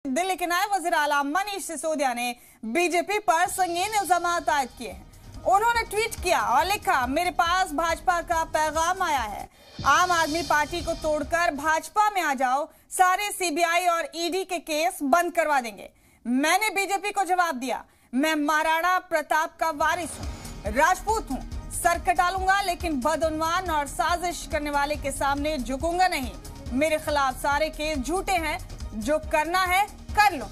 दिल्ली के नायब वज़ीर आला मनीष सिसोदिया ने बीजेपी पर संगीन इल्जाम आयद किए हैं। उन्होंने ट्वीट किया और लिखा, मेरे पास भाजपा का पैगाम आया है, आम आदमी पार्टी को तोड़कर भाजपा में आ जाओ, सारे सीबीआई और ईडी के केस बंद करवा देंगे। मैंने बीजेपी को जवाब दिया, मैं महाराणा प्रताप का वारिस हूँ, राजपूत हूँ, सर कटा लूंगा लेकिन बदउनवान और साजिश करने वाले के सामने झुकूंगा नहीं। मेरे खिलाफ सारे केस झूठे हैं, जो करना है कर लो।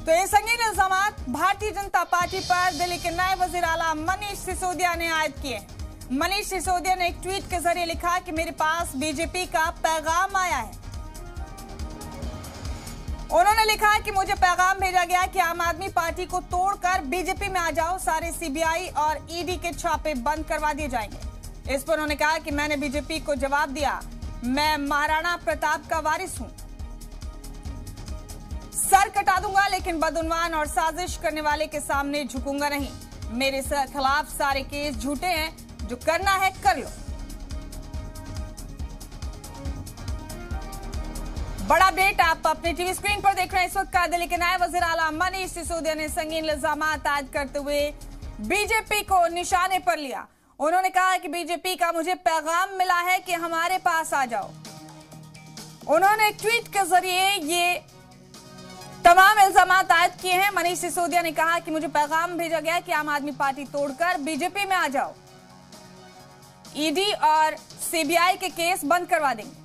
तो ये संगीन इल्जाम भारतीय जनता पार्टी पर दिल्ली के नए वज़ीर आला मनीष सिसोदिया ने आयद किए। मनीष सिसोदिया ने एक ट्वीट के जरिए लिखा कि मेरे पास बीजेपी का पैगाम आया है। उन्होंने लिखा कि मुझे पैगाम भेजा गया कि आम आदमी पार्टी को तोड़कर बीजेपी में आ जाओ, सारे सीबीआई और ईडी के छापे बंद करवा दिए जाएंगे। इस पर उन्होंने कहा कि मैंने बीजेपी को जवाब दिया, मैं महाराणा प्रताप का वारिस हूं, सर कटा दूंगा लेकिन बदउनवान और साजिश करने वाले के सामने झुकूंगा नहीं। मेरे खिलाफ सारे केस झूठे हैं, जो करना है कर लो। बड़ा अपडेट आप अपने टीवी स्क्रीन पर देख रहे हैं। इस वक्त का दिल्ली के नायब वज़ीर आला मनीष सिसोदिया ने संगीन इल्जाम आयद करते हुए बीजेपी को निशाने पर लिया। उन्होंने कहा कि बीजेपी का मुझे पैगाम मिला है कि हमारे पास आ जाओ। उन्होंने एक ट्वीट के जरिए ये तमाम इल्जाम आयद किए हैं। मनीष सिसोदिया ने कहा कि मुझे पैगाम भेजा गया कि आम आदमी पार्टी तोड़कर बीजेपी में आ जाओ, ईडी और सीबीआई के केस बंद करवा देंगे।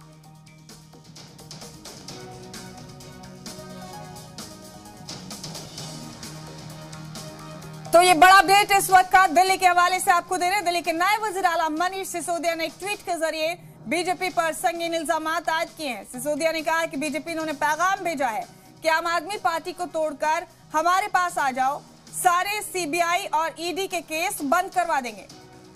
तो ये बड़ा अपडेट इस वक्त का दिल्ली के हवाले से आपको दे रहे हैं। दिल्ली के नायब वज़ीर आला मनीष सिसोदिया ने एक ट्वीट के जरिए बीजेपी पर संगीन इल्जाम आयद किए हैं। सिसोदिया ने कहा कि बीजेपी ने उन्हें पैगाम भेजा है कि आम आदमी पार्टी को तोड़कर हमारे पास आ जाओ, सारे सीबीआई और ईडी के केस बंद करवा देंगे।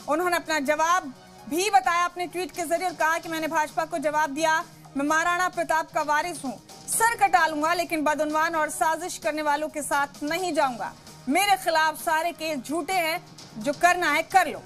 उन्होंने अपना जवाब भी बताया अपने ट्वीट के जरिए और कहा कि मैंने भाजपा को जवाब दिया, मैं महाराणा प्रताप का वारिस हूँ, सर कटा लूंगा लेकिन बदउनवान और साजिश करने वालों के साथ नहीं जाऊंगा। मेरे खिलाफ सारे केस झूठे हैं, जो करना है कर लो।